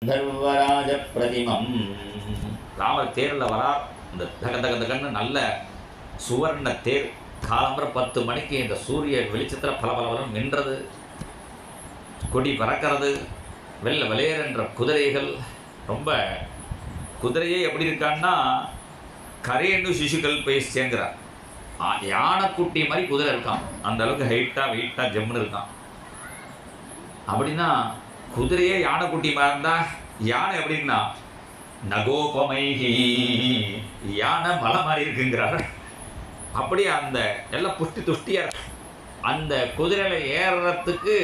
தர்வராஜ பிரதிமம். ராமர் தேரில் வரார். இந்த தக தக தகன்னு நல்ல சுவர்ண தேர். காலம்பரம் 10 மணிக்கு இந்த சூரிய வெளிச்சத்தில் பலபலவலம் நின்றது. கொடி பறக்கிறது. வெள்ளை வெளியேற குதிரைகள். ரொம்ப குதிரையே எப்படி இருக்கான்னா கரையண்டு சிசுக்கள் போய் சேர்ங்கிறார். யானைக்குட்டி மாதிரி குதிரை இருக்கான். அந்த அளவுக்கு ஹைட்டாக வெயிட்டாக ஜம்முன்னு இருக்கான். அப்படின்னா குதிரையே யானைக்குட்டி மாதிரி இருந்தால் யானை எப்படின்னா நகோபமைகி, யானை மலை மாதிரி இருக்குங்கிறார். அப்படியே அந்த எல்லாம் புஷ்டி துஷ்டியாக அந்த குதிரையில் ஏறுறதுக்கு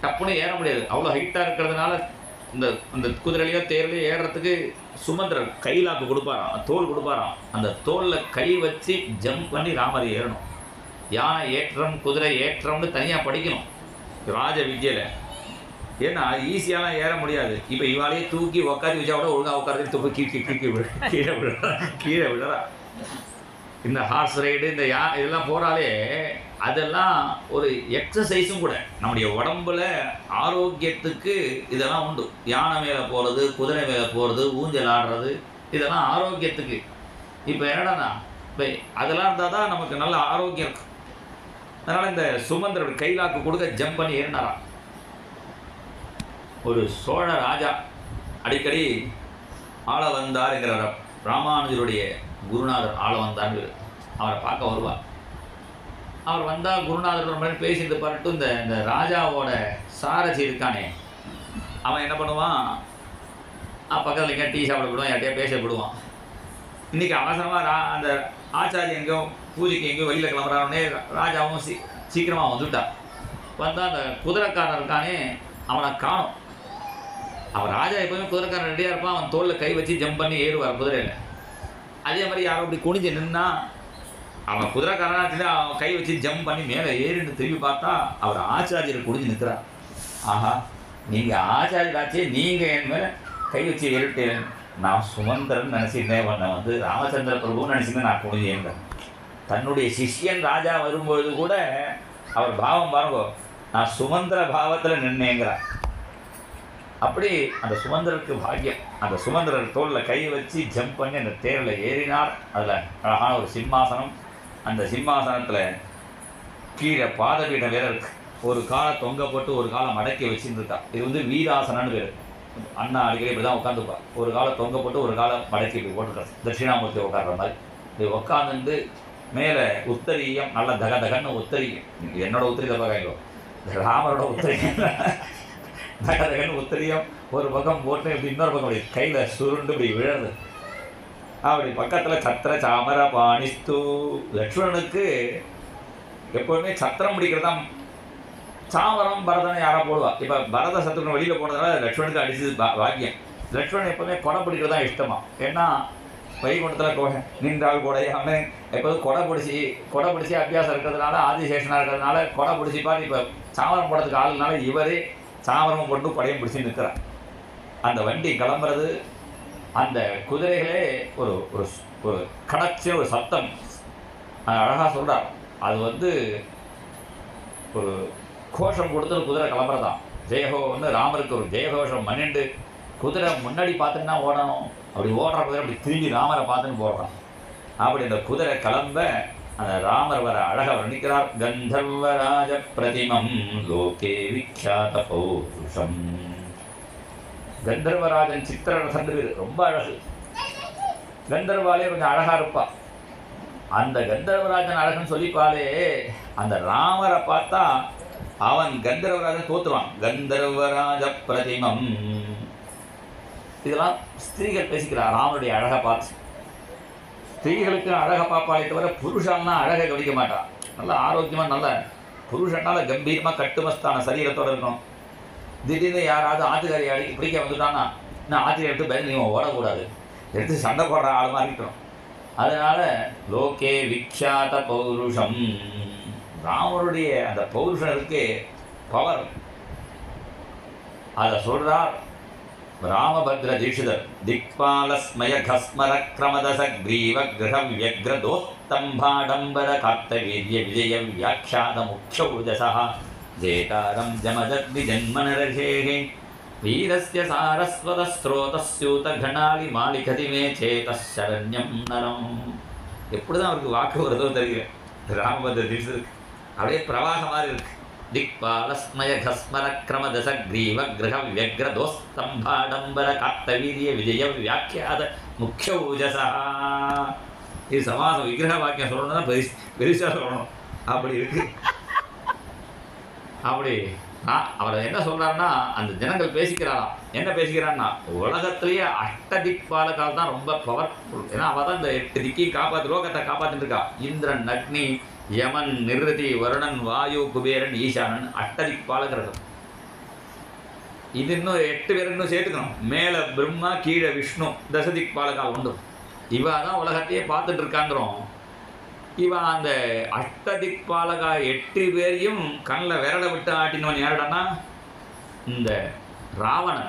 டப்புன்னு ஏற முடியாது. அவ்வளோ ஹைட்டாக இருக்கிறதுனால இந்த அந்த குதிரையிலையோ தேர்லையோ ஏறுறதுக்கு சுமந்திரர் கைலாக்கு கொடுப்பாராம், தோல் கொடுப்பாராம். அந்த தோலில் கை வச்சு ஜம்ப் பண்ணி ராமர் ஏறணும். யானை ஏற்றம் குதிரை ஏற்றம்னு தனியாக படிக்கணும் ராஜ வித்யையில். ஏன்னா ஈஸியாலாம் ஏற முடியாது. இப்போ இவாளையே தூக்கி உக்காந்து வச்சா கூட ஒழுங்காக உட்காந்து தூக்கி கீழே விடுறா. இந்த ஹார்ஸ் ரைடு இந்த இதெல்லாம் போகிறாலே அதெல்லாம் ஒரு எக்ஸசைஸும் கூட. நம்முடைய உடம்புல ஆரோக்கியத்துக்கு இதெல்லாம் உண்டு. யானை மேலே போகிறது, குதிரை மேலே போகிறது, ஊஞ்சல் ஆடுறது, இதெல்லாம் ஆரோக்கியத்துக்கு. இப்போ என்னடாண்ணா இப்போ அதெல்லாம் இருந்தால் தான் நமக்கு நல்ல ஆரோக்கியம் இருக்கும். அதனால் இந்த சுமந்திரர் கைலாக்கு கொடுக்க ஜம்ப் பண்ணி ஏறினாராம். ஒரு சோழ ராஜா அடிக்கடி ஆள வந்தாருங்கிற ராமானுஜருடைய குருநாதர் ஆள வந்தார். அவரை பார்க்க வருவார். அவர் வந்தால் குருநாதர் மாதிரி பேசிட்டு பாருட்டு இந்த ராஜாவோட சாரசி இருக்கானே அவன் என்ன பண்ணுவான், பக்கத்தில் எங்கேயா டீ சாப்பிட போடுவான், யார்ட்டையா பேச போடுவான். இன்றைக்கி அவசரமாக அந்த ஆச்சாரி எங்கேயோ பூஜைக்கு எங்கேயோ வெளியில் கிளம்புறானே ராஜாவும் சீக்கிரமாக வந்துட்டான். வந்தால் அந்த குதிரைக்காரன் இருக்கானே அவனை காணும். அவன் ராஜா எப்போதுமே குதிரைக்காரன் ரெடியாக இருப்பான். அவன் தோளில் கை வச்சு ஜம்ப் பண்ணி ஏறுவார் குதிரையில். அதே மாதிரி யாரும் அப்படி குனிஞ்சு நின்னா அவன் குதிரைக்காரனாச்சுன்னா அவன் கை வச்சு ஜம்ப் பண்ணி மேலே ஏறின்னு திரும்பி பார்த்தா அவர் ஆச்சாரியர் குனிஞ்சு நிற்கிறார். ஆஹா, நீங்கள் ஆச்சாரியராச்சே, நீங்கள் என் மேலே கை வச்சு ஏறிட்டேன். நான் சுமந்திரன் நினச்சிருந்தேன், வந்து ராமச்சந்திர பிரபுன்னு நினச்சிருந்தேன். நான் குனிஞ்சு ஏறினேன். தன்னுடைய சிஷ்யன் ராஜா வரும்பொழுது கூட அவர் பாவம் பாருங்க, நான் சுமந்திர பாவத்தில் நின்னேங்கிறார். அப்படி அந்த சுமந்திரருக்கு பாக்கியம். அந்த சுமந்திரர் தோளில் கை வச்சு ஜம்ப் பண்ணி அந்த தேரில் ஏறினார். அதில் அழகான ஒரு சிம்மாசனம். அந்த சிம்மாசனத்தில் கீழே பாதபீடம் வேற இருக்கு. ஒரு காலை தொங்க போட்டு ஒரு காலை மடக்கி வச்சுருந்துருக்கா. இது வீராசனன்னு பேர். அண்ணா அடிக்கடி இப்படி தான் உட்காந்துப்பா. ஒரு காலை தொங்க போட்டு ஒரு காலை மடக்கி இப்படி போட்டுருக்காரு. தட்சிணாமூர்த்தி உட்கார்ற மாதிரி இப்படி உட்காந்துட்டு மேலே உத்தரீயம் நல்ல தகன்னு உத்தரீயம். என்னோட உத்தரீயத்தை பார்க்காங்களோ, ராமரோட உத்தரீயம் தகன்னு உத்தரீயம் ஒரு பக்கம் போட்டு இப்படி இன்னொரு பக்கம் அப்படி கையில் சுருண்டு இப்படி விழுது. அப்படி பக்கத்தில் சத்திர சாமர பாணிஸ்து. லக்ஷ்மணனுக்கு எப்போவுமே சத்திரம் முடிக்கிறது தான். சாமரம் பரதனை யாராக போடுவா. இப்போ பரத சத்ருகன் வெளியில் போனதுனால லக்ஷ்மணுக்கு அடிச்சது பாக்கியம். லக்ஷ்மணன் எப்போவுமே கொடை பிடிக்கிறது தான் இஷ்டமா. ஏன்னா வைகுண்டத்தில் நின்றால் கொடையாமல் எப்போதும் கொடை பிடிச்சி அபியாசம் இருக்கிறதுனால, ஆதிசேஷனாக இருக்கிறதுனால கொடை பிடிச்சிப்பார். இப்போ சாமரம் போடுறதுக்கு ஆளுனால இவரே சாமரம் கொண்டு கொடையும் பிடிச்சி நிற்கிறார். அந்த வண்டி கிளம்புறது, அந்த குதிரைகளே ஒரு ஒரு ஒரு கடைச்சி ஒரு சத்தம் அழகாக சொல்கிறார். அது ஒரு கோஷம் கொடுத்து ஒரு குதிரை கிளம்புறதான். ஜெயகோன்னு ராமருக்கு ஒரு ஜெயகோஷம் மன்னிண்டு குதிரை முன்னாடி பார்த்துன்னா ஓடணும். அப்படி ஓடுற குதிரை அப்படி திரும்பி ராமரை பார்த்துன்னு போடுறான். அப்படி அந்த குதிரை கிளம்ப அந்த ராமர் வர அழகாக வர்ணிக்கிறார். கந்தர்வராஜ பிரதிமம் லோகே விக்யாத பௌருஷம். கந்தர்வராஜன் சித்திரரசன் ரொம்ப அழகு. கந்தர்வாலே கொஞ்சம் அழகாக இருப்பா. அந்த கந்தர்வராஜன் அழகுன்னு சொல்லிப்பாலே அந்த ராமரை பார்த்தா அவன் கந்தர்வராஜன் தோற்றுவான். கந்தர்வராஜ பிரதிமம். இதெல்லாம் ஸ்திரீகள் பேசிக்கிறார் ராமனுடைய அழகை பார்த்து. ஸ்திரீகளுக்கு அழகை பார்ப்பாலே தவிர புருஷன்னா அழகை கவனிக்க மாட்டான். நல்லா ஆரோக்கியமாக நல்ல புருஷனால கம்பீரமாக கட்டுமஸ்தான சரீரத்தோடு இருக்கணும். திடீர்னு யாராவது ஆத்துக்காரி அடிக்க பிடிக்க வந்துட்டான்னா நான் ஆத்திரை எடுத்து பயந்து நீங்க ஓடக்கூடாது, எடுத்து சண்டை போடுற ஆள் மாதிரி இருக்கணும். அதனால லோகே விக்யாத பௌருஷம். ராமருடைய அந்த பௌருஷனுக்கு பவர். அதை சொல்றார் ராமபத்ர தீட்சிதர். திக்பாலஸ்மய கஸ்மர கிரமதச கிரீவ கிரக வியக்ரதோஸ்தம்பாடம்பர கார்த்தவீரிய விஜய வியாக்கியாத முக்கிய ஊஜசா ஜேதாரம் ஜமதக்னி ஜன்மனரசேகே வீரஸ்ய சாரஸ்வத ஸ்ரோதஸ்யூத கணாலி மாலிகதி மே சேதரண்யம் நரம். எப்படிதான் அவருக்கு வாக்கு வருதோ தெரியல. ராமபத்ர தீட்சை அப்படியே பிரவாகம் மாதிரி இருக்கு. திக்பாலஸ்மய கஸ்மர கிரம தச கிரீவ கிரக வியக்ர தோஸ்தம்பாடம்பர கார்த்தவீரிய விஜய வியாக்கியாத முக்கிய ஊஜசா. இது சமாசம் விக்கிரக வாக்கியம் சொல்லணும்னா பெருசாக சொல்லணும். அப்படி இருக்கு. அப்படி அவர் என்ன சொல்றாருன்னா, அந்த ஜனங்கள் பேசிக்கிறாராம். என்ன பேசிக்கிறான்னா, உலகத்திலேயே அஷ்டதிக்பாலகால் தான் ரொம்ப பவர்ஃபுல். ஏன்னா அவள் தான் இந்த 8 திக்கையும் காப்பாற்று, லோகத்தை காப்பாற்றிட்டு இருக்கா. இந்திரன், அக்னி, யமன், நிருதி, வருணன், வாயு, குபேரன், ஈசானன் அஷ்டதிக்பாலகர்கள். இது இன்னும் 8 பேர் இன்னும் சேர்த்துக்கணும். மேலே பிரம்மா, கீழே விஷ்ணு, தசதிக்பாலகால் உண்டு. இவா தான் உலகத்தையே பார்த்துட்டு இருக்காங்கிறோம். இவன் அந்த அஷ்டதிக்பாலகா 8 பேரையும் கண்ணில் விரலை விட்டு ஆட்டினவன் யாருடான்னா இந்த ராவணன்.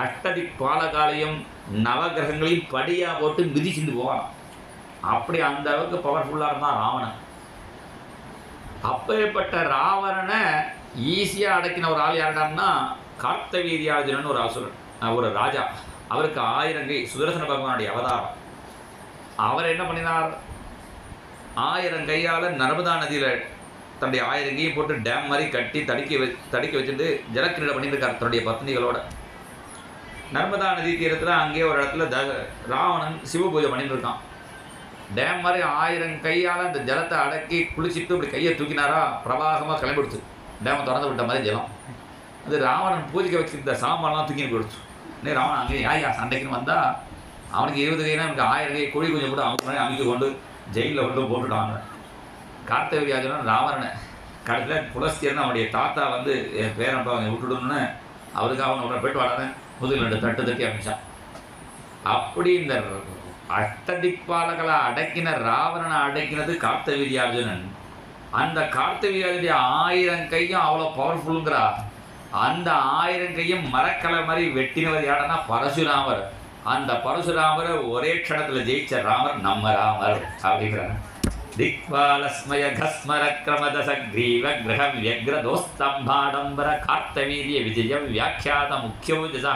அஷ்டதிக்பாலகாலையும் நவகிரகங்களையும் படியாக போட்டு மிதிச்சுட்டு போவான். அப்படி அந்த அளவுக்கு பவர்ஃபுல்லாக இருந்தான் ராவணன். அப்பேற்பட்ட ராவணனை ஈஸியாக அடக்கின ஒரு ஆள் யாருடான்னா கார்த்தவீர்யார்ஜுனன் ஒரு அசுரன், ஒரு ராஜா. அவருக்கு 1000 கை, சுதர்சன பகவானுடைய அவதாரம். அவர் என்ன பண்ணினார், 1000 கையால் நர்மதா நதியில் தன்னுடைய 1000 கையும் போட்டு டேம் மாதிரி கட்டி தடுக்கி வச்சுட்டு ஜலக்கிரீடை பண்ணிட்டு இருக்கார் தன்னுடைய பத்னிகளோட. நர்மதா நதி தீரத்தில் அங்கேயே ஒரு இடத்துல ராவணன் சிவ பூஜை பண்ணிட்டு இருக்கான். டேம் மாதிரி 1000 கையால் அந்த ஜலத்தை அடக்கி குளிச்சுட்டு இப்படி கையை தூக்கினாரா, பிரவாகமாக கிளம்பிடுச்சு. டேமை திறந்து விட்ட மாதிரி ஜலம். அது ராவணன் பூஜைக்கு வச்சுருந்த சாமான்லாம் தூக்கி போயிடுச்சு. இன்னும் ராவணன் அங்கே யாயா சண்டைக்குன்னு வந்தால் அவனுக்கு 20 கைனா எனக்கு 1000 கை கோழி கொஞ்சம் கூட அவங்க அமைக்க கொண்டு ஜெயிலில் கொண்டு போட்டுட்டாங்க. கார்த்தவீர்யார்ஜுனன் ராவணனை கடைசியில் புலஸ்தியர்னு அவனுடைய தாத்தா வந்து என் பேரப்பா அவங்க விட்டுடணுன்னு அவருக்காக அவனை போய்ட்டு வரானேன் முதுகில் 2 தட்டு தட்டி அமைச்சான். அப்படி இந்த அஷ்டதிக்பாலகளை அடக்கின ராவணனை அடக்கினது கார்த்தவீர்யார்ஜுனன். அந்த கார்த்தவீர்யார்ஜுனுடைய 1000 கையும் அவ்வளோ பவர்ஃபுல்லுங்கிறா. அந்த 1000 கையும் மரக்கலை மாதிரி வெட்டினவர் யாருன்னா பரசுராமர். அந்த பரசுராமரை ஒரே க்ஷணத்தில் ஜெயிச்ச ராமர் நம்ம ராமர் அப்படிங்கிறார். திக்பாலஸ்மய கஸ்மர கிரமதச கிரீவ கிரக வியக்ர தோஸ்தம்பாடம்பர கார்த்தவீரிய விஜய வியாக்கியாத முக்கியோஜசா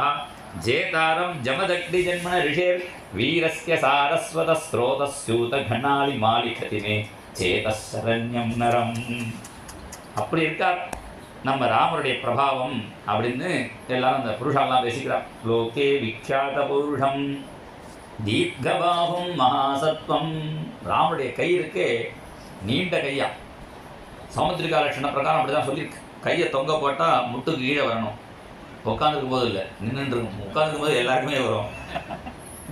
ஜேதாரம் ஜமதக்னி ஜன்மன ரிஷேர் வீரஸ்ய சாரஸ்வத ஸ்ரோதஸ்யூத கணாலி மாலிகதி மே சேதரண்யம் நரம். அப்படி இருக்கார் நம்ம ராமருடைய பிரபாவம் அப்படின்னு எல்லாரும் அந்த புருஷாலாம் பேசிக்கிறார். லோகே விக்யாத புருஷம் தீர்க்கபாகும் மகாசத்வம். ராமருடைய கை இருக்கே நீண்ட கையா. சமுத்திரிகா லட்சண பிரகாரம் அப்படி தான் சொல்லியிருக்கு. கையை தொங்க போட்டால் முட்டுக்கு கீழே வரணும். உட்காந்துருக்கும் போது இல்லை, நின்றுருக்கும். உட்காந்துருக்கும் போது எல்லாருக்குமே வரும்.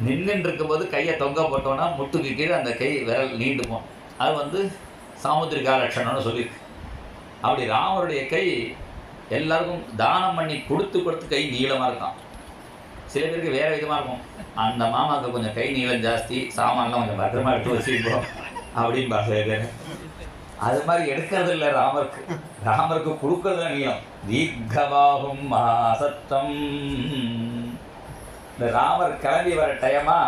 நின்றுட்டு இருக்கும்போது கையை தொங்க போட்டோன்னா முட்டுக்கு கீழே அந்த கை விரல் நீண்டுப்போம். அது வந்து சாமுத்திரிகா லட்சணம்னு சொல்லியிருக்கு. அப்படி ராமருடைய கை எல்லாருக்கும் தானம் பண்ணி கொடுத்து கை நீளமாக இருக்கான். சில பேருக்கு வேறு விதமாக இருக்கும். அந்த மாமாவுக்கு கொஞ்சம் கை நீளம் ஜாஸ்தி, சாமான்லாம் கொஞ்சம் பத்திரமா எடுத்து வச்சுருப்போம் அப்படின்னு பார்க்க. அது மாதிரி எடுக்கிறது இல்லை ராமருக்கு. ராமருக்கு கொடுக்கறது நீளம். தீர்க்கபாகும் மகாசத்தம். இந்த ராமர் கிளம்பி வர டைமா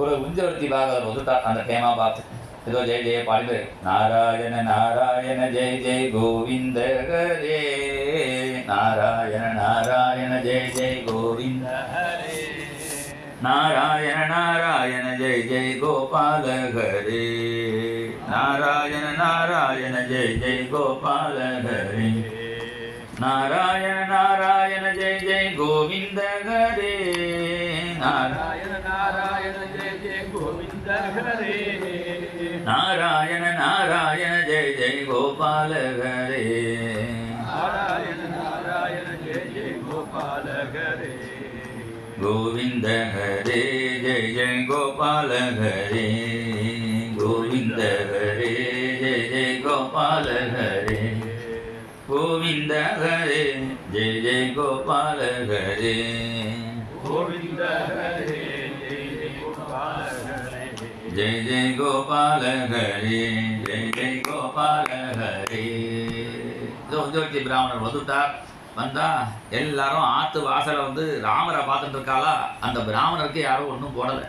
ஒரு உஞ்சவர்த்தி பாகவர் வந்துட்டார். அந்த டைமா பார்த்து ஏதோ ஜெய ஜெய பாடிட்டு நாராயண நாராயண ஜெய ஜெய கோவிந்த ஹரே, நாராயண நாராயண ஜெய ஜெய கோவிந்த ஹரே, நாராயண நாராயண ஜெய ஜெய கோபால ஹரே, நாராயண நாராயண ஜெய ஜெய கோபால ஹரே, நாராயண நாராயண ஜெய ஜெய கோவிந்த ஹரே, நாராயண நாராயண ஜெய ஜெய கோவிந்த ஹரே, நாராயண நாராயண ஜெய ஜெய கோபால ஹரே, நாராயண நாராயண ஜெய ஜெய கோபால ஹரே, கோவிந்த ஹரே ஜெய ஜெய கோபால ஹரே, கோவிந்த ஹரே ஜெய ஜெய கோபால ஹரே, கோவிந்த ஹரே ஜெய ஜெய கோபால ஹரே, கோவிந்த ஹரே ஜெய ஜெய கோபால ஹரே, ஜெய ஜெய கோபால ஹரே. உஞ்சவர்த்தி பிராமணர் வந்துட்டார். வந்தா எல்லாரும் ஆற்று வாசலை வந்து ராமரை பார்த்துட்டு இருக்காளா. அந்த பிராமணருக்கு யாரும் ஒன்றும் போடலை.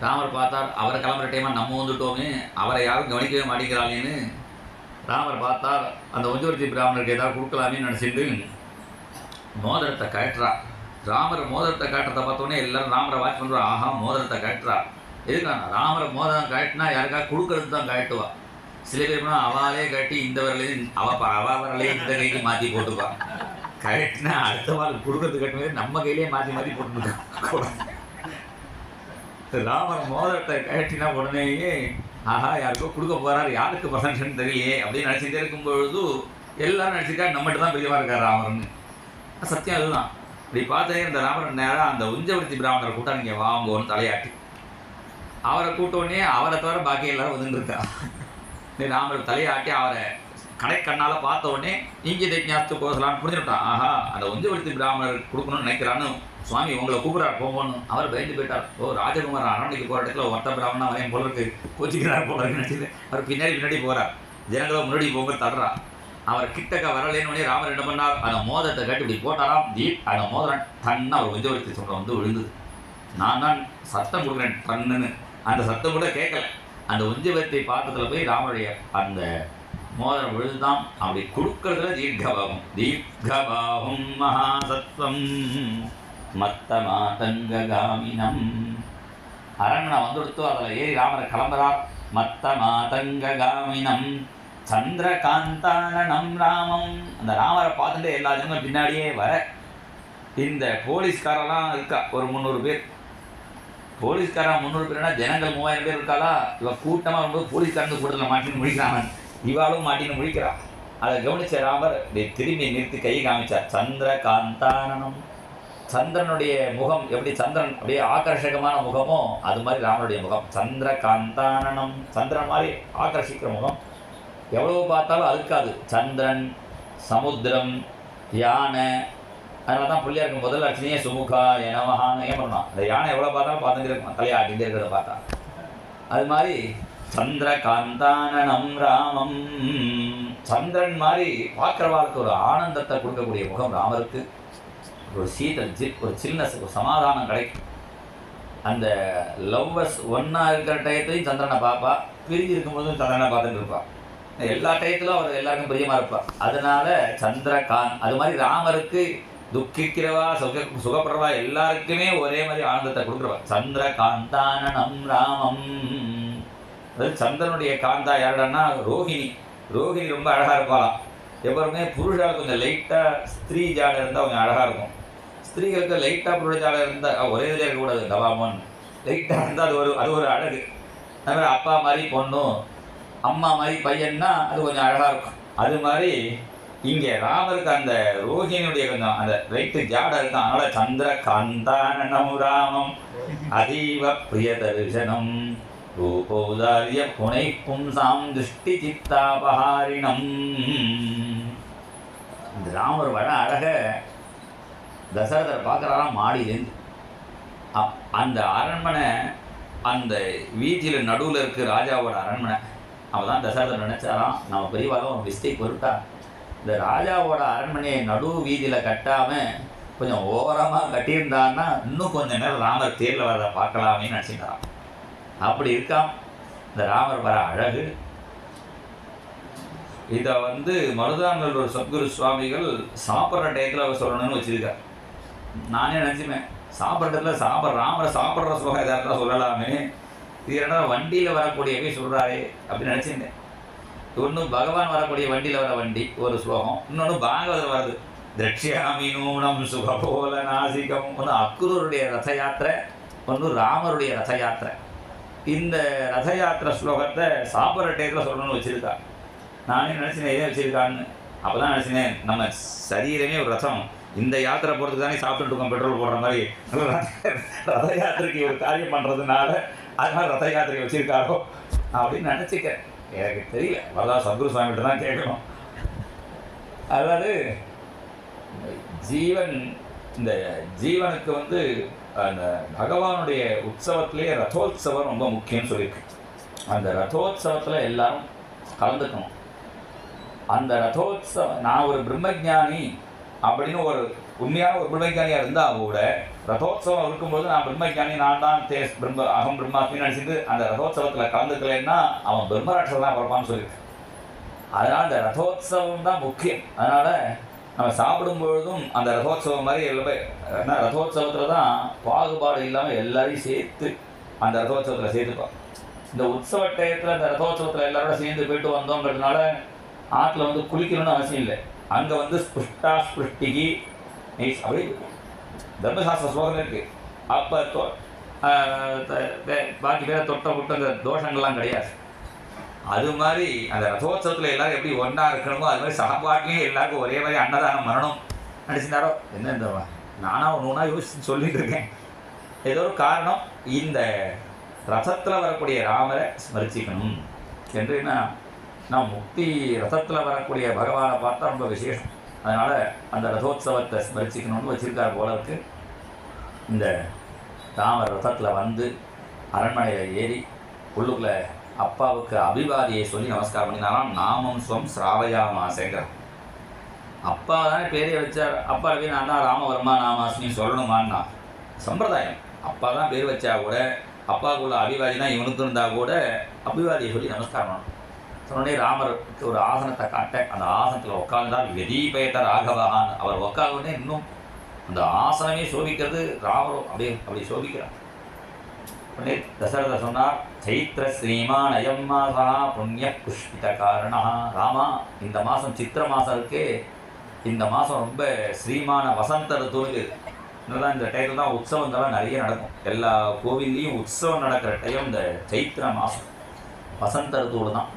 ராமர் பார்த்தார். அவரை கிளம்புற டைமாக நம்ம வந்துட்டோமே, அவரை யாரும் கவனிக்கவே மாட்டேங்கிறாளேன்னு ராமர் பார்த்தார். அந்த உஞ்சவர்த்தி பிராமணருக்கு ஏதாவது கொடுக்கலாமே நினச்சிட்டு மோதிரத்தை கழட்டுறா. ராமர் மோதிரத்தை கழட்டுறதை பார்த்தோன்னே எல்லாரும் ராமரை வாட்ச் பண்ணுறா. ஆஹா, மோதிரத்தை கழட்டுறா. எதுக்கா? ராமர் மோதிரம் கழட்டினா யாருக்காக கொடுக்கறது தான் கழட்டுவா. சில பேர் அவளே கட்டி இந்த வரலையும் அவ வரலையும் இந்த கைக்கு மாற்றி போட்டுப்பா. கழட்டினா அடுத்த வாரம் கொடுக்கறது கட்டும்போது நம்ம கையிலேயே மாற்றி மாற்றி போட்டுருக்கான். ராமர் மோதிரத்தை கழட்டினா உடனேயே ஆஹா, யாருக்கோ கொடுக்க போகிறாரு, யாருக்கு பசங்கன்னு தெரியலையே அப்படின்னு நினச்சிட்டே இருக்கும்பொழுது எல்லாரும் நினச்சிக்கா நம்மகிட்ட தான் பெரியவா இருக்கார் ராமர்னு. சத்தியம் அதுதான். இப்படி பார்த்தே இந்த ராமர் நேரம் அந்த உஞ்சவர்த்தி பிராமணரை கூட்டா நீங்கள் வாங்குவோன்னு தலையாட்டி அவரை கூட்டோடனே அவரை தவிர பாக்கி எல்லாரும் வந்துருக்கா. நீ ராமர் தலையாட்டி அவரை கடைக்கண்ணால் பார்த்த உடனே இங்கே தைஞாஸ்து கோசலான்னு புரிஞ்சுட்டான். ஆஹா, அந்த உஞ்சவர்த்தி பிராமணர் கொடுக்கணும்னு நினைக்கிறான்னு சுவாமி உங்களை கூப்பிட்றாரு போகணும்னு. அவர் பயந்து போயிட்டார். ஓ, ராஜகுமார் அரண்மனைக்கு போகிற இடத்துல ஒருத்த பிராமணா வரையும் போல இருக்கு, கோச்சிக்கிறார் போல இருக்குன்னு நினச்சிட்டு அவர் பின்னாடி போகிறார். ஜனங்களை முன்னாடி போக தடுறா. அவர் கிட்டக்க வரலேன்னு ராமர் என்ன பண்ணார், அந்த மோதிரத்தை கட்டி இப்படி போட்டாராம். அந்த மோதிரம் டன்னு அவர் உஞ்சவர்த்தி சொல்ற வந்து விழுந்தது. நான் தான் சத்தம் கொடுக்குறேன் டன்னுன்னு. அந்த சத்தம் கூட கேட்கல. அந்த உஞ்சவர்த்தி பாத்திரத்தில் போய் ராமருடைய அந்த மோதிரம் விழுதுதான். அப்படி கொடுக்கறதுல தீர்க்கபாகும் மகாசத்வம் மத்த மாதங்ககாமினம். அரண்மனை வந்துடுத்தோ அதில் ஏறி ராமரை கிளம்புறார். மத்த மாதங்ககாமினம் சந்திரகாந்தானனம் ராமம். அந்த ராமரை பார்த்துட்டு எல்லா ஜனங்களும் பின்னாடியே வர. இந்த போலீஸ்காரெல்லாம் இருக்கா ஒரு 300 பேர். போலீஸ்காரன் 300 பேர்னா ஜனங்கள் 3000 பேர் இருக்காளா. இவன் கூட்டமாக வரும்போது போலீஸ்காரங்க கூட்டத்தில் மாட்டின்னு முடிக்கிறாங்க. இவாளும் மாட்டின்னு முடிக்கிறான். அதை கவனிச்ச ராமர் திரும்பி நிறுத்தி கை காமிச்சார். சந்திரகாந்தானனம். சந்திரனுடைய முகம் எப்படி சந்திரன் அப்படியே ஆகர்ஷகமான முகமோ அது மாதிரி ராமனுடைய முகம் சந்திரகாந்தானனம். சந்திரன் மாதிரி ஆகர்ஷிக்கிற முகம். எவ்வளவு பார்த்தாலும் அழுக்காது. சந்திரன், சமுத்திரம், யானை. அதனால தான் பிள்ளையா இருக்கும் முதல்ல அர்ச்சனையே சுமுகா எனமகான்னு ஏன் பண்ணலாம். அந்த யானை எவ்வளோ பார்த்தாலும் பார்த்துட்டு இருக்கும், தலையாட்டிகிட்டே இருக்கிறத பார்த்தா. அது மாதிரி சந்திரகாந்தானனம் ராமம். சந்திரன் மாதிரி பார்க்குறவாளுக்கு ஒரு ஆனந்தத்தை கொடுக்கக்கூடிய முகம் ராமருக்கு. ஒரு சீதல் ஒரு சில்னஸ், ஒரு சமாதானம் கிடைக்கும். அந்த லவ்வர்ஸ் ஒன்றா இருக்கிற டயத்துலையும் சந்திரனை பார்ப்பா, பிரிஞ்சு இருக்கும்போதும் சந்திரனை பார்த்துட்டு இருப்பாள். எல்லா டயத்திலும் அவர் எல்லாருக்கும் பிரியமாக இருப்பார். அதனால சந்திரகாந்த். அது மாதிரி ராமருக்கு துக்கிக்கிறவா சுகப்படுறவா எல்லாருக்குமே ஒரே மாதிரி ஆனந்தத்தை கொடுக்குறவா. சந்திரகாந்தானனம் ராமம். அதாவது சந்திரனுடைய காந்தா யாருடான்னா ரோஹிணி. ரோஹிணி ரொம்ப அழகாக இருப்பாளாம். எப்பவுமே புருஷால் கொஞ்சம் லைட்டாக ஸ்திரீ ஜாடை இருந்தால் கொஞ்சம் அழகாக இருக்கும். ஸ்திரீகளுக்கு லைட்டாக புருஷ ஜாடை இருந்தால் ஒரே இதில் இருக்கக்கூடாது. டவாமோன்னு லைட்டாக இருந்தால் அது ஒரு அழகு. அது மாதிரி அப்பா மாதிரி பொண்ணும் அம்மா மாதிரி பையன்னா அது கொஞ்சம் அழகாக இருக்கும். அது மாதிரி இங்கே ராமருக்கு அந்த ரோஹிணியுடைய கொஞ்சம் அந்த ரைட்டு ஜாடை இருக்கும். அதனால் சந்திரகாந்தானனம் ராமம் அதீவ பிரியதர்சனம் ரூபௌதாரிய புனை பும்சாம் திருஷ்டி சித்தாபஹாரிணம். இந்த ராமர் வட அழக தசரதர் பார்க்குறாராம் மாடியிலேருந்து. அந்த அரண்மனை அந்த வீதியில் நடுவில் இருக்குது ராஜாவோட அரண்மனை. அவள் தான் தசரதர் நினச்சாராம், நம்ம பெரியவாலும் ஒரு மிஸ்டேக் பொருட்டா இந்த ராஜாவோட அரண்மனையை நடு வீதியில் கட்டாமல் கொஞ்சம் ஓரமாக கட்டியிருந்தான்னா இன்னும் கொஞ்சம் நேரம் ராமர் தேரில் வரதை பார்க்கலாமேன்னு நினச்சிட்டாராம். அப்படி இருக்காம் இந்த ராமர் வர அழகு. இதை மருதானல்லூர் சத்குரு சுவாமிகள் சாப்பிட்ற டயத்தில் அவர் சொல்லணும்னு வச்சுருக்கார். நானே நினச்சிப்பேன் சாப்பிட்றதுல ராமரை சாப்பிட்ற சுகம் எதாக இருந்தால் சொல்லலாமே. இது என்ன வண்டியில் வரக்கூடியவே சொல்கிறாரே அப்படின்னு நினச்சிருந்தேன். ஒன்று பகவான் வரக்கூடிய வண்டியில் வர வண்டி ஒரு ஸ்லோகம், இன்னொன்று பாகவதர் வருது திரட்சியாமி நூனம் சுகபோல நாசிகம். ஒன்று அக்ரூருடைய ரத யாத்திரை, ஒன்று ராமருடைய ரத யாத்திரை. இந்த ரத யாத்திரை ஸ்லோகத்தை சாப்பிட்ற டயத்தில் சொல்லணும்னு வச்சுருக்கா. நானே நினச்சினேன் இதே வச்சுருக்கான்னு. அப்போ தான் நினச்சினேன் நம்ம சரீரமே ஒரு ரசம். இந்த யாத்திரை போகிறதுக்கு தானே சாப்பிட்டுட்டு இருக்கோம் பெட்ரோல் போடுற மாதிரி. ரத யாத்திரைக்கு ஒரு காரியம் பண்ணுறதுனால அதனால் ரத யாத்திரை வச்சுருக்காரோ அப்படின்னு நினச்சிக்க. எனக்கு தெரியல, வரதா சத்குரு சுவாமிகிட்ட தான் கேட்கணும். அதாவது இந்த ஜீவனுக்கு அந்த பகவானுடைய உற்சவத்திலேயே ரதோத்சவம் ரொம்ப முக்கியம்னு சொல்லியிருக்கு. அந்த ரதோத்சவத்தில் எல்லாரும் கலந்துக்கணும். அந்த ரதோத்சவம் நான் ஒரு பிரம்மஜானி அப்படின்னு ஒரு உண்மையான ஒரு பிரம்மஜானியாக இருந்தால் கூட ரதோத்சவம் இருக்கும்போது நான் பிரம்மஜானி, நான் தான் அகம் பிரம்மாஸ்மின்னு நினச்சிட்டு அந்த ரதோத்சவத்தில் கலந்துக்கலைன்னா அவன் பிரம்மராட்சர் தான் பிறப்பான்னு சொல்லியிருக்கு. அதனால் அந்த ரதோத்சவம் தான் முக்கியம். அதனால் நம்ம சாப்பிடும்பொழுதும் அந்த ரதோத்சவம் மாதிரி எல்லாமே, ஏன்னா ரதோத்சவத்தில் தான் பாகுபாடு இல்லாமல் எல்லாரையும் சேர்த்து அந்த ரதோத்சவத்தில் சேர்த்துப்போம். இந்த உற்சவ டயத்தில் அந்த ரதோத்சவத்தில் எல்லாரோட சேர்ந்து போயிட்டு வந்தோங்கிறதுனால ஆற்றுல வந்து குளிக்கணும்னு அவசியம் இல்லை. அங்கே வந்து ஸ்பிருஷ்டா ஸ்பிருஷ்டிகி அப்படி தர்மசாஸ்திர ஸ்லோகம் இருக்குது. அப்போ பாக்கி பேரை தொட்ட விட்டுங்கிற தோஷங்கள்லாம் கிடையாது. அது மாதிரி அந்த ரதோத்சவத்தில் எல்லாரும் எப்படி ஒன்றா இருக்கணுமோ அது மாதிரி சாப்பாட்லேயும் எல்லாருக்கும் ஒரே மாதிரி அன்னதானம் மரணம் நடிச்சிருந்தாரோ என்ன இந்த நானாக ஒன்று ஒன்றா யோசிச்சு சொல்லிட்டு இருக்கேன். ஏதோ ஒரு காரணம் இந்த ரதத்தில் வரக்கூடிய ராமரை ஸ்மரிச்சிக்கணும் என்று நான் முக்தி ரதத்தில் வரக்கூடிய பகவானை பார்த்தா ரொம்ப விசேஷம். அதனால் அந்த ரதோத்சவத்தை ஸ்மரிச்சிக்கணும்னு வச்சுருக்கார் போல இருக்கு. இந்த ராமர் ரதத்தில் வந்து அரண்மனையில் ஏறி உள்ளுக்குள்ளே அப்பாவுக்கு அபிவாதியை சொல்லி நமஸ்காரம் பண்ணினாலாம். நாமம் ஸ்வம் ஸ்ராவயாமாசேங்கிற அப்பா தானே பேரையை வச்சார். அப்பாவே நான் தான் ராமவர்மா நாமாஸ்மின்னு சொல்லணுமான்னா சம்பிரதாயம். அப்பா தான் பேர் வச்சா கூட அப்பாவுக்குள்ள அபிவாதினா இவனுக்கு இருந்தால் கூட அபிவாதியை சொல்லி நமஸ்காரம் பண்ணணும். சொன்னே ராமருக்கு ஒரு ஆசனத்தை காட்ட அந்த ஆசனத்தில் உட்கார்ந்தால் வெதீபேத ராகவான் அவர் உட்கார்ந்தே இன்னும் அந்த ஆசனமே சோபிக்கிறது. ராமரும் அப்படி சோபிக்கிறார். உடனே தசரதர் சொன்னார், சைத்திர ஸ்ரீமான் அயம் மாசா புண்ணிய புஷ்பித காரணா. ராமா, இந்த மாதம் சித்திர மாதம் இருக்கே, இந்த மாதம் ரொம்ப ஸ்ரீமான வசந்த ருத்துவுக்கு இன்னும் இந்த டைத்தில் தான் உற்சவங்கள்லாம் நிறைய நடக்கும். எல்லா கோவில்லையும் உற்சவம் நடக்கிற டைம் இந்த சைத்திர மாதம் வசந்த ருத்துவில் தான்.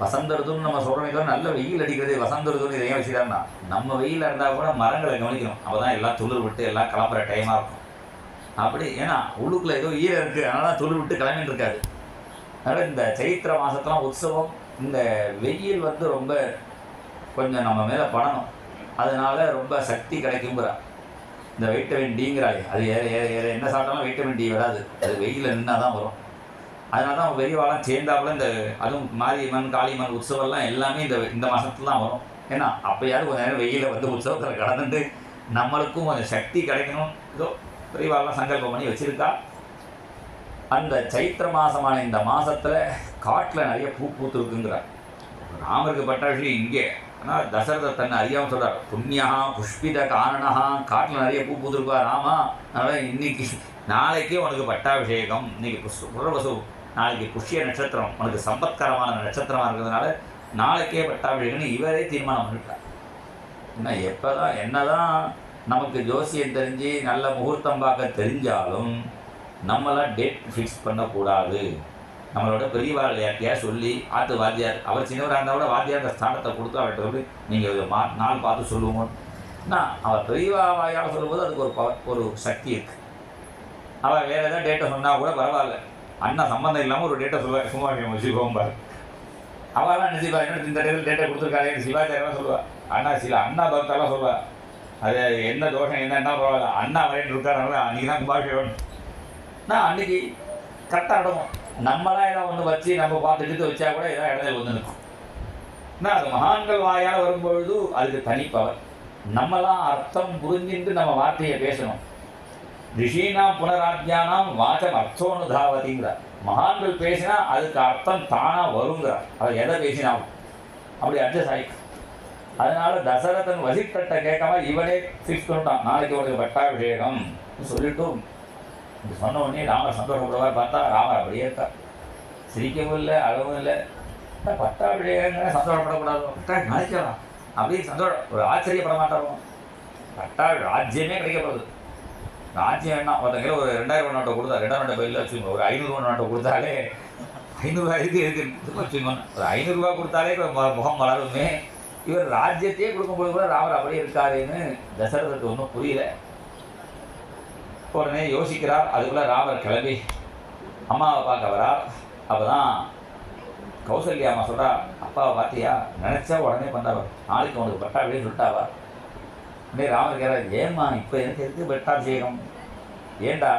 வசந்த ருத்துன்னு நம்ம சொல்கிறோம், நல்ல வெயில் அடிக்கிறது வசந்த ருத்துன்னு இதையும் வச்சுட்டாருன்னா நம்ம வெயிலில் இருந்தால் கூட மரங்களை கவனிக்கணும். அப்போ தான் எல்லாம் துளிர் விட்டு எல்லாம் கிளம்புற டைமாக இருக்கும். அப்படி ஏன்னா உள்ளுக்குள்ளே ஏதோ ஈரம் இருக்குது, அதனால தான் துளிர் விட்டு கிளம்பின்னு இருக்காது. அதனால் இந்த சைத்திர மாதத்துலாம் உற்சவம். இந்த வெயில் வந்து ரொம்ப கொஞ்சம் நம்ம மேலே படணும், அதனால ரொம்ப சக்தி கிடைக்குங்கிறா. இந்த வைட்டமின் டிங்கிறாள், அது என்ன சாப்பிட்டாலும் வைட்டமின் டி வராது, அது வெயிலில் நின்னா தான் வரும். அதனால தான் பெரியவாலாம் சேர்ந்தாப்புல இந்த அதுவும் மாரியம்மன் காளியம்மன் உற்சவம்லாம் எல்லாமே இந்த மாதத்துல தான் வரும். ஏன்னா அப்போயாவது கொஞ்சம் நேரம் வெயிலில் வந்து உற்சவத்தில் கடந்துட்டு நம்மளுக்கும் கொஞ்சம் சக்தி கிடைக்கணும். ஏதோ பெரியவாலாம் சங்கல்பம் பண்ணி வச்சுருக்கா. அந்த சைத்திர மாதமான இந்த மாதத்தில் காட்டில் நிறைய பூ பூத்துருக்குங்கிறார். ராமருக்கு பட்டாபிஷேகம் இங்கே, ஆனால் தசரதர் தன்னை அறியாமல் சொல்கிறார், புண்ணியா புஷ்பித காரணா, காட்டில் நிறைய பூ பூத்துருக்கா ராமா, அதனால் இன்னைக்கு நாளைக்கே உனக்கு பட்டாபிஷேகம். இன்னைக்கு புரவசு, நாளைக்கு புஷ்ய நட்சத்திரம், உனக்கு சம்பத்கரமான நட்சத்திரமாக இருக்கிறதுனால நாளைக்கே பட்டாபிஷேகம்னு இவரே தீர்மானம் பண்ணிட்டார். இன்னும் எப்போ தான் என்ன தான் நமக்கு ஜோசியம் தெரிஞ்சு நல்ல முகூர்த்தம் பார்க்க தெரிஞ்சாலும் நம்மளாம் டேட் ஃபிக்ஸ் பண்ணக்கூடாது. நம்மளோட பெரியவாள் யார்கிட்டயா சொல்லி ஆற்று வாத்தியார், அவர் சின்னவராக இருந்தால் கூட வாத்தியார் அந்த ஸ்தானத்தை கொடுத்து அவர்கிட்ட வந்து நீங்கள் நாள் பார்த்து சொல்லுவோம்னா அவர் பெரியவாயால் சொல்லும்போது அதுக்கு ஒரு சக்தி இருக்குது. அவள் வேறு எதாவது டேட்டை சொன்னால் கூட பரவாயில்ல, அண்ணா சம்மந்தம் இல்லாமல் ஒரு டேட்டை சொல்லுவாள், சும்மா சிவம் பாரு அவெல்லாம் நினைச்சிப்பா, என்ன இந்த டேட்டை கொடுத்துருக்காரு சிவாச்சாரியெல்லாம் சொல்லுவாள். அண்ணா பக்தெல்லாம் சொல்லுவாள், அது என்ன தோஷம் என்ன பரவாயில்ல, அண்ணா வரைன்னு இருக்காருனால அன்றைக்கி தான் கும்பாபிஷேகம். நான் அன்றைக்கி கரெக்டாக இடமும் நம்மளாம் ஏதாவது ஒன்று வச்சு நம்ம பார்த்து எடுத்து வச்சா கூட ஏதாவது இடத்துல வந்து நிற்கும். ஆனால் அது மகான்கள் வாயால் வரும்பொழுது அதுக்கு தனிப்பவர். நம்மளாம் அர்த்தம் புரிஞ்சுட்டு நம்ம வார்த்தையை பேசணும். ரிஷீனாம் புனராஜ்யானாம் வாச்சம் அர்த்தோனுதாவதிங்கிறார். மகான்கள் பேசினா அதுக்கு அர்த்தம் தானாக வருங்கிறார். அதை எதை பேசினாலும் அப்படி அட்ஜஸ்ட் ஆகிக்கும். அதனால தசரதன் வசிட்டை கேட்காம இவனே ஃபிக்ஸ் பண்ணிட்டான், நாளைக்கு உனக்கு பட்டாபிஷேகம் சொல்லிட்டு இப்படி சொன்ன உடனே ராமர் சந்தோஷப்படுவார். பார்த்தா ராமர் அப்படியே இருக்கா, சிரிக்கவும் இல்லை அழவும் இல்லை. பட்டாபிஷேகங்க சந்தோஷப்படக்கூடாது, நினைக்கலாம் அப்படின்னு சந்தோஷம் ஒரு ஆச்சரியப்பட மாட்டாரும். ராஜ்யமே கிடைக்கப்படுது. ராஜ்யம் வேணா ஒருத்தங்க ஒரு 2000 நோட்டை கொடுத்தா 2000 நோட்டை பயில வச்சுக்கோங்க, ஒரு 500 நோட்டை கொடுத்தாலே 500 இருக்கு வச்சுக்கோங்க, ஒரு 500 ரூபா கொடுத்தாலே முகம் மலருமே. இவர் ராஜ்யத்தையே கொடுக்கும்போது கூட ராமர் அப்படியே இருக்காருன்னு தசரதற்கு ஒன்றும் புரியல. உடனே யோசிக்கிறார். அதுக்குள்ளே ராமர் கிளம்பி அம்மாவை பார்க்க வரார். அப்போ தான் கௌசல்யா அம்மா சொல்கிறா, அப்பாவை பார்த்தியா, நினச்சா உடனே பண்ணாவர், நாளைக்கு உனக்கு பட்டாபிஷேகம் சொல்லிட்டாவா. உடனே ராமர் கேட்கிறார், ஏம்மா இப்போ எனக்கு எதுக்கு பட்டாபிஷேகம், ஏண்டா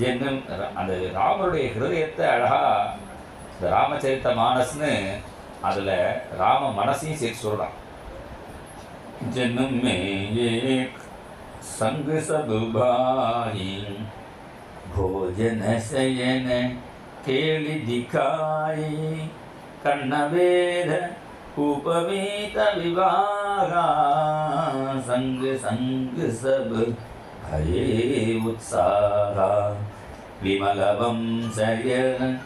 ஜென்மம். அந்த ராமருடைய ஹிருதயத்தை அழகாக இந்த ராமச்சரித்த மானஸ்னு அதில் ராம மனசையும் சேர்த்து சொல்கிறான். ஜென்மே संग सब भाई भोजन शयन केली दिखाई कर्ण वेद उपवीत विवाह उत्साहा संग संग सब भये उत्साहा विमल वंशयन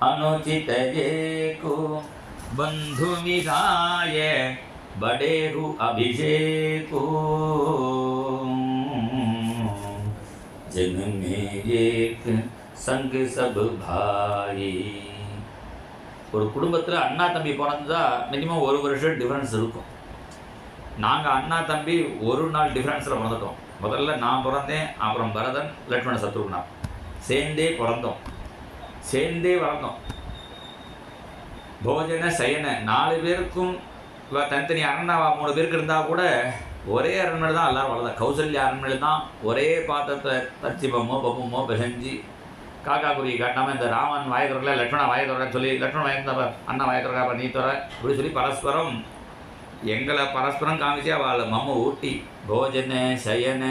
अनुचित ये को बंधु मिलाय बडेरु अभिषेको जन में एक संग सब भाई. ஒரு குடும்பத்தில் அண்ணா தம்பி பிறந்தா மினிமம் ஒரு வருஷம் டிஃப்ரென்ஸ் இருக்கும். நாங்கள் அண்ணா தம்பி ஒரு நாள் டிஃப்ரென்ஸில் பிறந்துட்டோம். முதல்ல நான் பிறந்தேன், அப்புறம் பரதன், லட்சுமண சத்ருகுணா சேர்ந்தே பிறந்தோம், சேர்ந்தே வளர்ந்தோம். போஜன சயன 4 பேருக்கும் தனித்தனி அரண்மனை 3 பேருக்கு இருந்தால் கூட ஒரே அரண்மனை தான் எல்லோரும் வளர்ந்தா. கௌசல்யா அரண்மனை தான் ஒரே பாத்திரத்தை தச்சிப்பமோ பப்புமோ பிசைஞ்சு காக்கா குருவி காட்டாமல் இந்த ராமன் வாயத்துறல லட்சுமணா வாயத்துறன்னு சொல்லி லட்சுமண வாயத்தவ அண்ணா வாயத்துறா நீ துற இப்படி சொல்லி பரஸ்பரம் எங்களை பரஸ்பரம் காமிச்சு அவளை மம்ம ஊட்டி போஜன சயன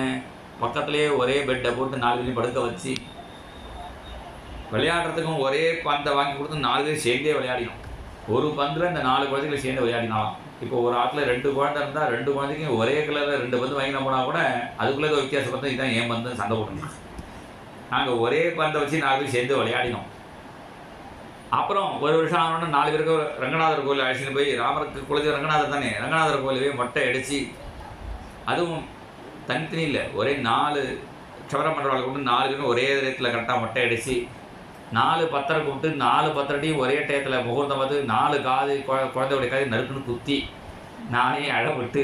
பக்கத்துலேயே ஒரே பெட்டை போட்டு 4 பேரையும் படுக்க வச்சு விளையாடுறதுக்கும் ஒரே பந்தை வாங்கி கொடுத்து 4 பேர் சேர்ந்தே விளையாடினோம். ஒரு பந்தில் இந்த 4 குழந்தைகளை சேர்ந்து விளையாடினாலும். இப்போ ஒரு ஆற்றுல 2 குழந்தை இருந்தால் 2 குழந்தைக்கும் ஒரே கலரில் 2 பந்து வாங்கினா போனால் கூட அதுக்குள்ளே வித்தியாசம் பார்த்தா இதுதான் ஏன் பந்து சண்டை போடணும். நாங்கள் ஒரே பந்தை வச்சு 4 பேர் சேர்ந்து விளையாடினோம். அப்புறம் ஒரு வருஷம் ஆனோன்னு 4 பேருக்கு ரங்கநாதர் கோயில் அழைச்சிட்டு போய் ராமருக்கு குலதெய்வம் ரங்கநாதர் தானே, ரங்கநாதர் கோயிலவே மொட்டை அடித்து அதுவும் தனித்தனி இல்லை ஒரே 4 சவர மண்டபாவில் கூப்பிட்டு 4 பேரும் ஒரே இடத்துல கரெக்டாக மொட்டை அடித்து 4 பத்தரை கூப்பிட்டு 4 பத்தரடியும் ஒரே டயத்தில் முகூர்த்தம் பார்த்து 4 காது குழந்தையுடைய காது நறுக்குன்னு குத்தி நானே அழவிட்டு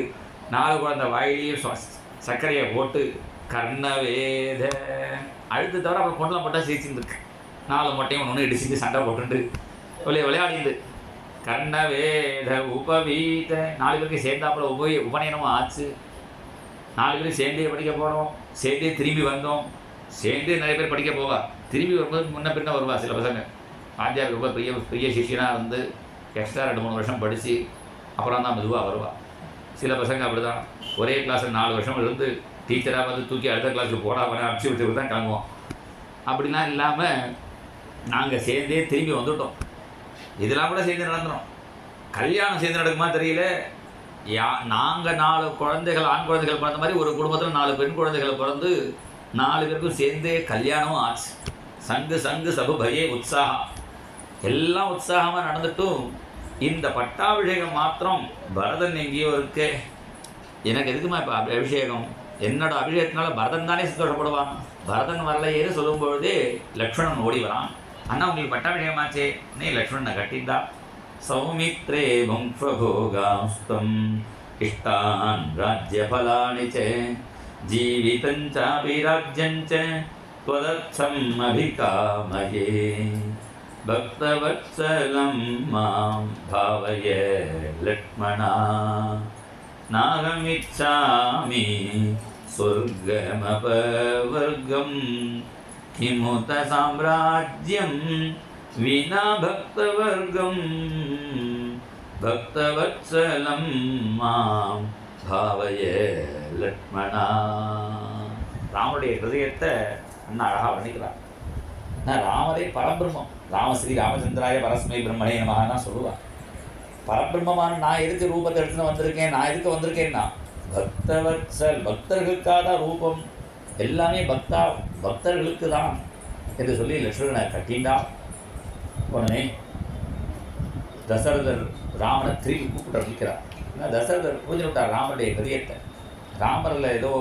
4 குழந்தை வாயிலையும் சர்க்கரையை போட்டு கர்ணவேத அழுத்து தவிர அப்புறம் கொண்டலாம் போட்டால் சிரிச்சுருக்கு. 4 மொட்டையும் ஒன்று இடிச்சுட்டு சண்டை போட்டுண்டு விளையாடிந்து கர்ணவேத உபவீத 4 பேருக்கு சேர்ந்தாப்புல உபநயனமும் ஆச்சு. 4 பேரும் சேர்ந்தே படிக்க போனோம், சேர்ந்தே திரும்பி வந்தோம், சேர்ந்தே நிறைய பேர் படிக்க போவா. திரும்பி வரும்போது முன்ன பின்ன வருவா. சில பசங்க ஆஞ்சாருக்கு ரொம்ப பெரிய சிஷியனாக வந்து எக்ஸ்ட்ரா 2-3 வருஷம் படித்து அப்புறம் தான் மெதுவாக வருவா. சில பசங்க அப்படி தான் ஒரே கிளாஸில் 4 வருஷம் இருந்து டீச்சராக வந்து தூக்கி அடுத்த கிளாஸுக்கு போடா பண்ண அனுப்பிச்சி விட்டு தான் கிளம்புவோம். அப்படிலாம் இல்லாமல் நாங்கள் சேர்ந்தே திரும்பி வந்துவிட்டோம். இதெல்லாம் கூட சேர்ந்து நடந்துடும். கல்யாணம் சேர்ந்து நடக்குமா தெரியல. நாங்கள் 4 குழந்தைகள் ஆண் குழந்தைகள் பிறந்த மாதிரி ஒரு குடும்பத்தில் 4 பெண் குழந்தைகள் பிறந்து 4 பேருக்கும் சேர்ந்தே கல்யாணமும் ஆச்சு. சங்கு சங்கு சபு பயே உற்சாகம் எல்லாம் உற்சாகமாக நடந்துட்டும் இந்த பட்டாபிஷேகம் மாத்திரம் பரதன் எங்கேயோ இருக்கு. எனக்கு எதுக்குமா இப்போ அபிஷேகம்? என்னோட அபிஷேகத்தினால பரதன் தானே சந்தோஷப்படுவான். பரதன் வரலையேன்னு சொல்லும் பொழுதே லக்ஷ்மணன் ஓடி வரான். அண்ணா உங்களுக்கு பட்டாபிஷேகமாச்சே, நீ லக்ஷ்மணனை கட்டிந்தா சௌமித்ரே வம்சபோகாஸ்தம் இஷ்டான் ராஜ்யபலானி ச ஜீவிதஞ்சாபி ராஜ்யஞ்ச त्वदर्थम् अभिकामये भक्तवत्सलं मां भावय लक्ष्मणा नाहमिच्छामि स्वर्गमपवर्गं किमुत साम्राज्यं विना भक्तवर्गं भक्तवत्सलं मां भावय लक्ष्मणा. ராமனுடைய ஹிருதயத்தை அண்ணா அழகாக வர்ணிக்கிறார். நான் ராமரே பரபிரம்மம், ராமஸ்ரீ ராமச்சந்திராய பரஸ்மை பிரம்மனே நமகான்னா சொல்லுவார். பரபிரம்மமான நான் எதுக்கு ரூபத்தை எடுத்துன்னு வந்திருக்கேன், நான் எதுக்கு வந்திருக்கேன்னா பக்தவத்சல், பக்தர்களுக்காக தான் ரூபம், எல்லாமே பக்தர்களுக்கு தான் என்று சொல்லி லட்சுமணனை கட்டிண்டா. உடனே தசரதர் ராமனை திருப்பி கூப்பிட்டு இருக்கிறார். தசரதர் புரிஞ்சு விட்டார் ராமனுடைய ஹிருதயத்தை. ராமரில் ஏதோ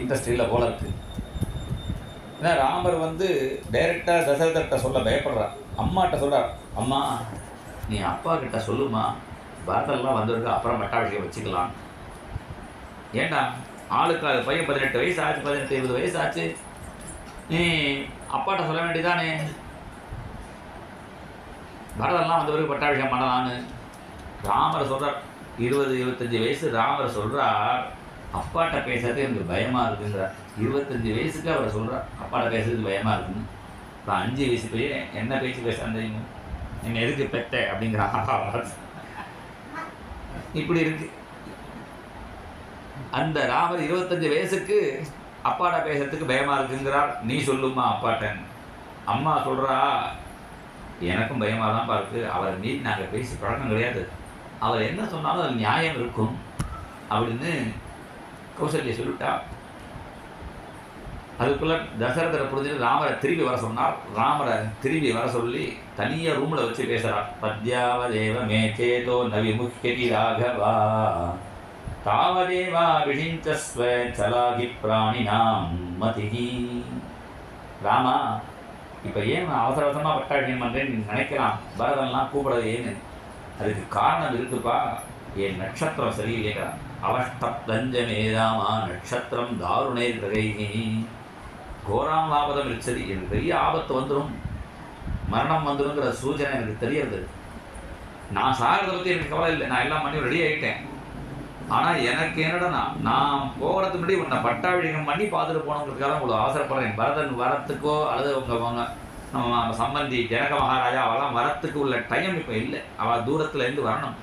இன்ட்ரெஸ்ட் இல்லை போல இருக்குது. ஏன்னா ராமர் வந்து டைரெக்டாக தசரதர்கிட்ட சொல்ல பயப்படுறார். அம்மாட்ட சொல்கிறார், அம்மா நீ அப்பா கிட்ட சொல்லுமா, பரதெல்லாம் வந்திருக்கு, அப்புறம் பட்டாபிஷேகம் வச்சுக்கலாம். ஏண்டா ஆளுக்கு அது பையன் 18 வயசு ஆச்சு, 18-20 வயசு ஆச்சு, நீ அப்பாட்ட சொல்ல வேண்டியதானே, பரதெல்லாம் வந்த பிறகு பட்டாபிஷேகம் பண்ணலான்னு. ராமர் சொல்கிறார் 20-25 வயசு. ராமர் சொல்கிறார் அப்பாட்ட பேசுறது எனக்கு பயமாக இருக்குங்கிறார். 25 வயசுக்கு அவரை சொல்கிறார் அப்பாட்ட பேசுறது பயமாக இருக்குன்னு. இப்போ 5 வயசு பையன் என்ன பேச்சு பேசுகிறான் தெரியுமா, என்னை எதுக்கு பெத்த அப்படிங்கிறான். இப்படி இருக்கு. அந்த ராமர் 25 வயசுக்கு அப்பாட்ட பேசுறதுக்கு பயமாக இருக்குங்கிறார். நீ சொல்லுமா அப்பாட்டன். அம்மா சொல்கிறா எனக்கும் பயமாக தான்ப்பா இருக்குது, அவரை மீறி நாங்கள் பேசி பழக்கம் கிடையாது, அவர் என்ன சொன்னாலும் அது நியாயம் இருக்கும், அப்படின்னு கௌசல்யா சொல்லிட்டா. அதுக்குள்ள தசரதரை புரிஞ்சுட்டு ராமரை திரும்பி வர சொன்னார். ராமரை திரும்பி வர சொல்லி தனியாக ரூமில் வச்சு பேசுகிறார். பத்யாவதேவ மே சேதோ நவி முக்கியதி ராகவா தாவதேவா விஷிஞ்சஸ்வ சலாகி பிராணினாம் மதிஹி. ராமா, இப்போ ஏன் அவசர அவசரமாக பட்டாபிஷேகம் பண்ணுறேன்னு நீ நினைக்கலாம். பரதன்லாம் கூப்பிடுறது ஏன்னு அதுக்கு காரணம் இருக்குப்பா. என் நட்சத்திரம் சரியில்லையா. அவஷ்டப்தஞ்சமேதாமா நட்சத்திரம் தாருணே கிரகைஹி கோராம் லாபதம் இருச்சது. எனக்கு பெரிய ஆபத்து வந்துடும், மரணம் வந்துடுங்கிற சூச்சனை எனக்கு தெரியறது. நான் சாகிறத பற்றி எனக்கு கவலை இல்லை, நான் எல்லாம் பண்ணி ரெடி ஆகிட்டேன். ஆனால் எனக்கு என்னடா, நான் போகிறதுக்கு முன்னாடி உன்னை பட்டாபிஷேகம் பண்ணி பார்த்துட்டு போனவங்களுக்காக உங்களுக்கு அவசரப்படுறேன். பரதன் வரத்துக்கோ அல்லது நம்ம சம்பந்தி ஜனக மகாராஜா அவெல்லாம் வரத்துக்கு உள்ள டைம் இப்போ இல்லை. அவள் தூரத்துலேருந்து வரணும்.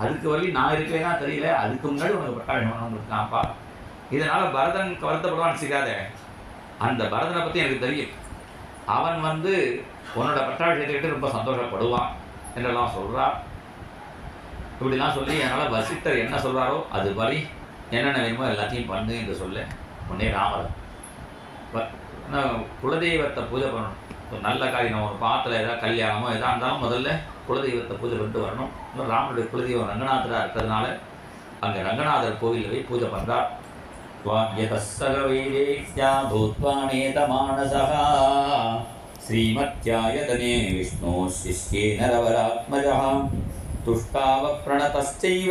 அதுக்கு வரையும் நான் இருக்கேன்னா தெரியல. அதுக்கு முன்னாடி உனக்கு பட்டாபிஷேகம் பண்ணணும்னுக்காப்பா. இதனால் பரதன் வருத்தப்படுவான்னு சிக்காத. அந்த பரதனை பற்றி எனக்கு தெரியும். அவன் உன்னோட பட்டாபிஷேகத்தை ரொம்ப சந்தோஷப்படுவான் என்றெல்லாம் சொல்கிறார். இப்படிலாம் சொல்லி அதனால் வசிஷ்டர் என்ன சொல்கிறாரோ அது வழி என்னென்ன வேணுமோ எல்லாத்தையும் பண்ணு என்று சொல்ல உடனே ராமர் குலதெய்வத்தை பூஜை பண்ணணும். நல்ல காரியம், நம்ம ஒரு பாத்தில் ஏதாவது கல்யாணமோ எதாக இருந்தாலும் முதல்ல குலதெய்வத்தை பூஜை பண்ணிட்டு வரணும். இன்னும் ராமனுடைய குலதெய்வம் ரங்கநாதராக இருக்கிறதுனால அங்கே ரங்கநாதர் கோவிலில் போய் பூஜை பண்ணுறார். ஸ்ரீமத்யாயதனே விஷ்ணு சிஷ்யே நரவராத்மஜா துஷ்டாவ பிரணதஸ்சைவ